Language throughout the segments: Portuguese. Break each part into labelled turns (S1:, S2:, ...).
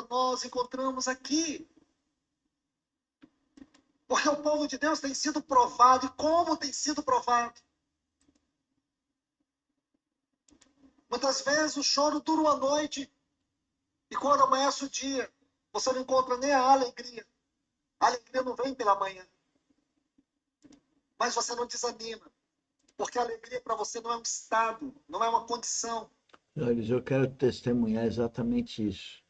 S1: para nós encontramos aqui. Porque o povo de Deus tem sido provado. E como tem sido provado? Muitas vezes o choro dura uma noite. E quando amanhece o dia, você não encontra nem a alegria. A alegria não vem pela manhã. Mas você não desanima. Porque a alegria para você não é um estado, não é uma condição.
S2: Olha, eu quero testemunhar exatamente isso.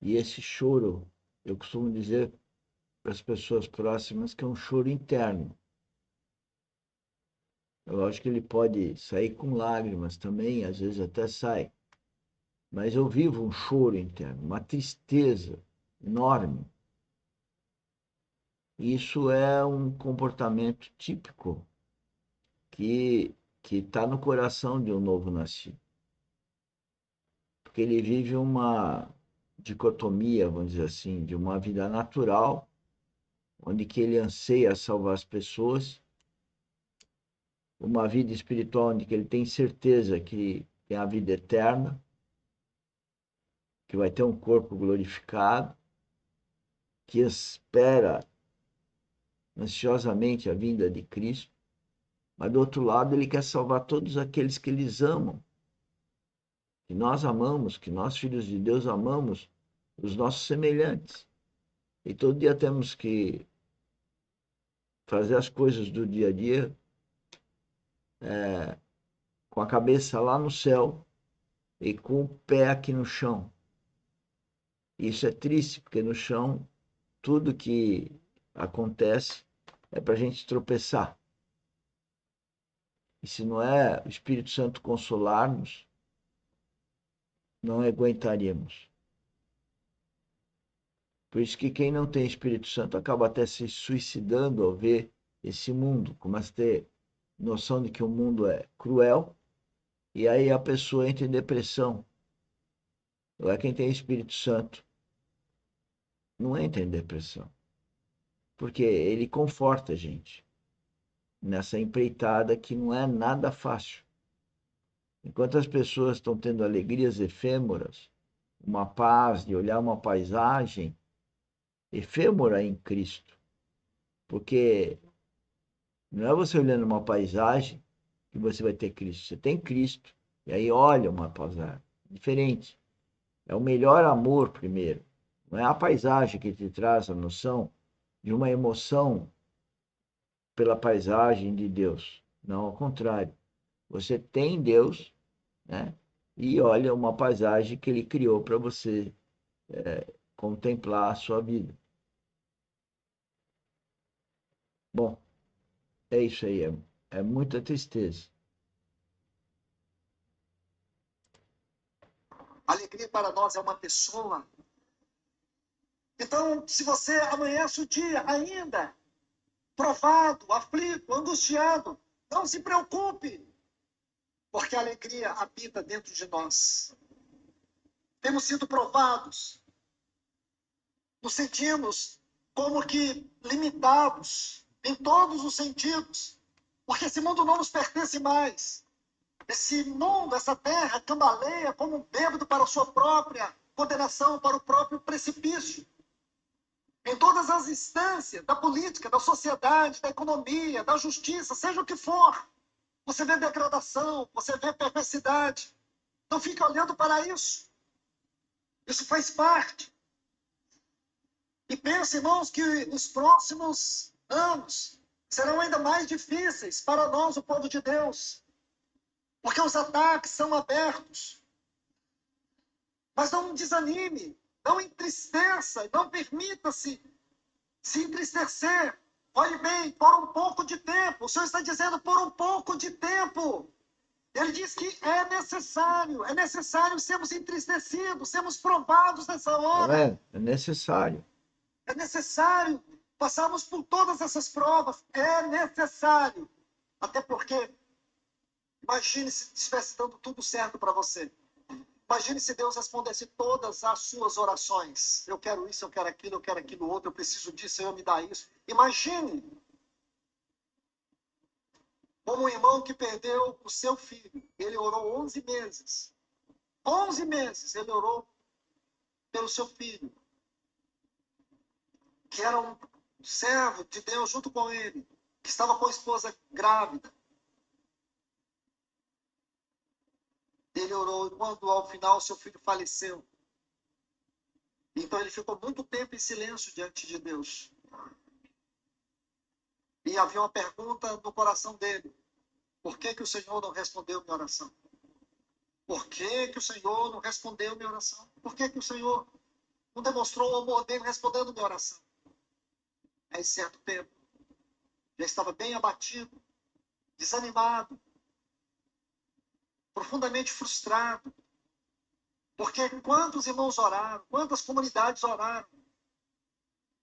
S2: E esse choro, eu costumo dizer para as pessoas próximas que é um choro interno. Eu acho que ele pode sair com lágrimas também, às vezes até sai. Mas eu vivo um choro interno, uma tristeza enorme. Isso é um comportamento típico que está no coração de um novo nascido. Porque ele vive uma dicotomia, vamos dizer assim, de uma vida natural, onde que ele anseia salvar as pessoas, uma vida espiritual onde que ele tem certeza que tem a vida eterna, que vai ter um corpo glorificado, que espera ansiosamente a vinda de Cristo, mas do outro lado ele quer salvar todos aqueles que eles amam, que nós amamos, que nós filhos de Deus amamos, os nossos semelhantes. E todo dia temos que fazer as coisas do dia a dia com a cabeça lá no céu e com o pé aqui no chão. Isso é triste, porque no chão tudo que acontece é para a gente tropeçar. E se não é o Espírito Santo consolar-nos, não aguentaríamos. Por isso que quem não tem Espírito Santo acaba até se suicidando ao ver esse mundo, começa a ter noção de que o mundo é cruel, e aí a pessoa entra em depressão. Ou é quem tem Espírito Santo, não entra em depressão, porque ele conforta a gente nessa empreitada que não é nada fácil. Enquanto as pessoas estão tendo alegrias efêmeras, uma paz de olhar uma paisagem efêmera em Cristo, porque não é você olhando uma paisagem que você vai ter Cristo. Você tem Cristo e aí olha uma paisagem diferente. É o melhor amor primeiro. Não é a paisagem que te traz a noção de uma emoção pela paisagem de Deus. Não, ao contrário. Você tem Deus, né? E olha uma paisagem que ele criou para você contemplar a sua vida. Bom, é isso aí. É muita tristeza.
S1: Alegria para nós é uma pessoa. Então, se você amanhece o dia ainda provado, aflito, angustiado, não se preocupe, porque a alegria habita dentro de nós. Temos sido provados, nos sentimos como que limitados em todos os sentidos, porque esse mundo não nos pertence mais. Esse mundo, essa terra, cambaleia como um bêbado para a sua própria condenação, para o próprio precipício. Em todas as instâncias da política, da sociedade, da economia, da justiça, seja o que for, você vê degradação, você vê perversidade. Não fica olhando para isso. Isso faz parte. E pense, irmãos, que os próximos anos serão ainda mais difíceis para nós, o povo de Deus. Porque os ataques são abertos. Mas não desanime, não entristeça, não permita-se se entristecer. Olhe bem, por um pouco de tempo. O Senhor está dizendo por um pouco de tempo. Ele diz que é necessário sermos entristecidos, sermos provados nessa hora.
S2: É necessário.
S1: É necessário passarmos por todas essas provas. É necessário. Até porque, imagine se estivesse dando tudo certo para você. Imagine se Deus respondesse todas as suas orações. Eu quero isso, eu quero aquilo outro, eu preciso disso, Senhor, me dá isso. Imagine como um irmão que perdeu o seu filho. Ele orou 11 meses. 11 meses ele orou pelo seu filho, que era um servo de Deus junto com ele, que estava com a esposa grávida. Ele orou, e quando ao final seu filho faleceu, então ele ficou muito tempo em silêncio diante de Deus. E havia uma pergunta no coração dele: por que que o Senhor não respondeu minha oração? Por que que o Senhor não respondeu minha oração? Por que que o Senhor não demonstrou o amor dele respondendo minha oração? Aí, certo tempo, já estava bem abatido, desanimado, profundamente frustrado, porque quantos irmãos oraram, quantas comunidades oraram,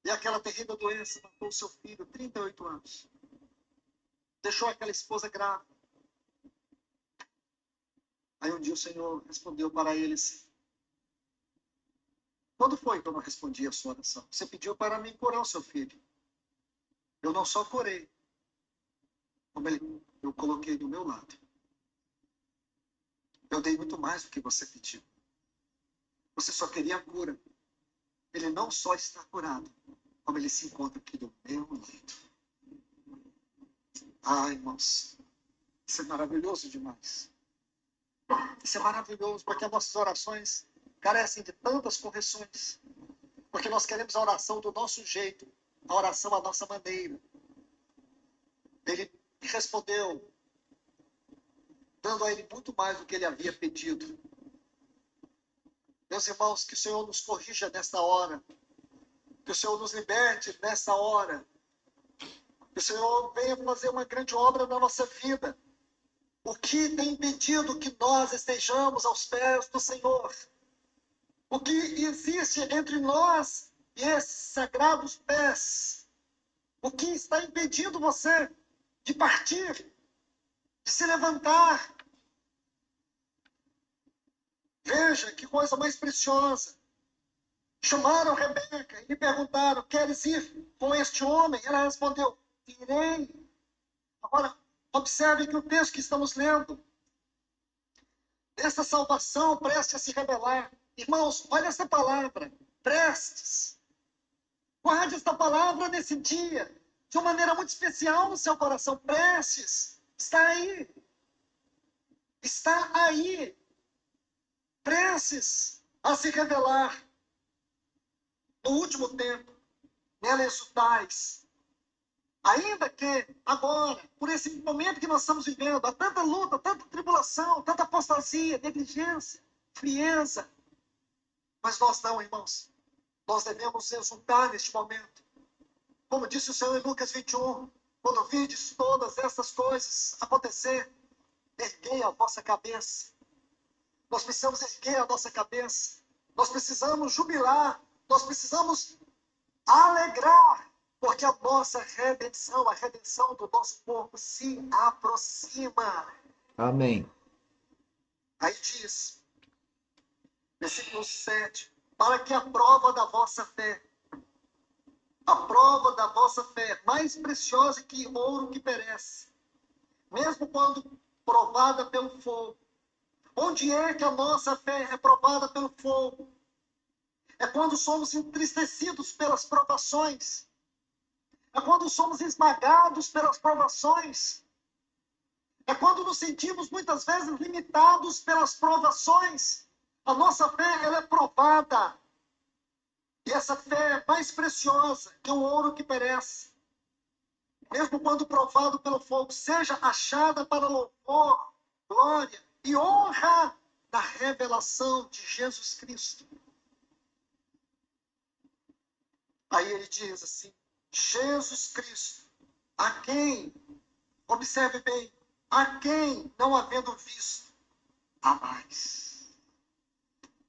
S1: e aquela terrível doença matou o seu filho, 38 anos. Deixou aquela esposa grávida. Aí um dia o Senhor respondeu para ele assim: quando foi que eu não respondi a sua oração? Você pediu para mim curar o seu filho. Eu não só curei, como eu coloquei do meu lado. Eu dei muito mais do que você pediu. Você só queria a cura. Ele não só está curado, como ele se encontra aqui do meu lado. Ai, irmãos, isso é maravilhoso demais. Isso é maravilhoso, porque as nossas orações carecem de tantas correções. Porque nós queremos a oração do nosso jeito, a oração à nossa maneira. Ele respondeu, dando a ele muito mais do que ele havia pedido. Meus irmãos, que o Senhor nos corrija nesta hora. Que o Senhor nos liberte nessa hora. Que o Senhor venha fazer uma grande obra na nossa vida. O que tem impedido que nós estejamos aos pés do Senhor? O que existe entre nós e esses sagrados pés? O que está impedindo você de partir, de se levantar? Veja que coisa mais preciosa. Chamaram Rebeca e lhe perguntaram: queres ir com este homem? Ela respondeu: irei. Agora, observe que o texto que estamos lendo, essa salvação prestes a se revelar. Irmãos, olha essa palavra, prestes. Guarde essa palavra nesse dia, de uma maneira muito especial no seu coração. Prestes, está aí. Está aí. Prestes a se revelar. No último tempo, nela exultais. Ainda que agora, por esse momento que nós estamos vivendo, há tanta luta, tanta tribulação, tanta apostasia, negligência, frieza. Mas nós não, irmãos. Nós devemos exultar neste momento. Como disse o Senhor em Lucas 21, quando vides todas essas coisas acontecer, erguei a vossa cabeça. Nós precisamos erguer a nossa cabeça. Nós precisamos jubilar. Nós precisamos alegrar. Porque a nossa redenção, a redenção do nosso corpo se aproxima.
S2: Amém.
S1: Aí diz, versículo 7, para que a prova da vossa fé, mais preciosa que ouro que perece, mesmo quando provada pelo fogo. Onde é que a nossa fé é provada pelo fogo? É quando somos entristecidos pelas provações. É quando somos esmagados pelas provações. É quando nos sentimos muitas vezes limitados pelas provações. A nossa fé, ela é provada. E essa fé é mais preciosa que o ouro que perece. Mesmo quando provado pelo fogo, seja achada para louvor, glória e honra da revelação de Jesus Cristo. Aí ele diz assim, Jesus Cristo, a quem, observe bem, a quem, não havendo visto, há mais.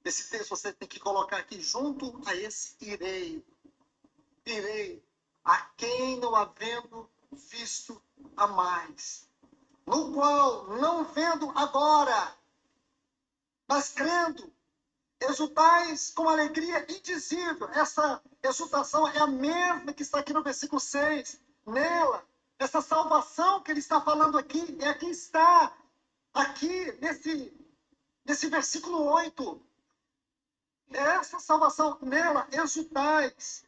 S1: Esse texto você tem que colocar aqui junto a esse irei. Irei, a quem não havendo visto, há mais. No qual, não vendo agora, mas crendo, exultais com alegria indizível. Essa exultação é a mesma que está aqui no versículo 6. Nela, essa salvação que ele está falando aqui, é a que está aqui nesse versículo 8. Essa salvação, nela exultais,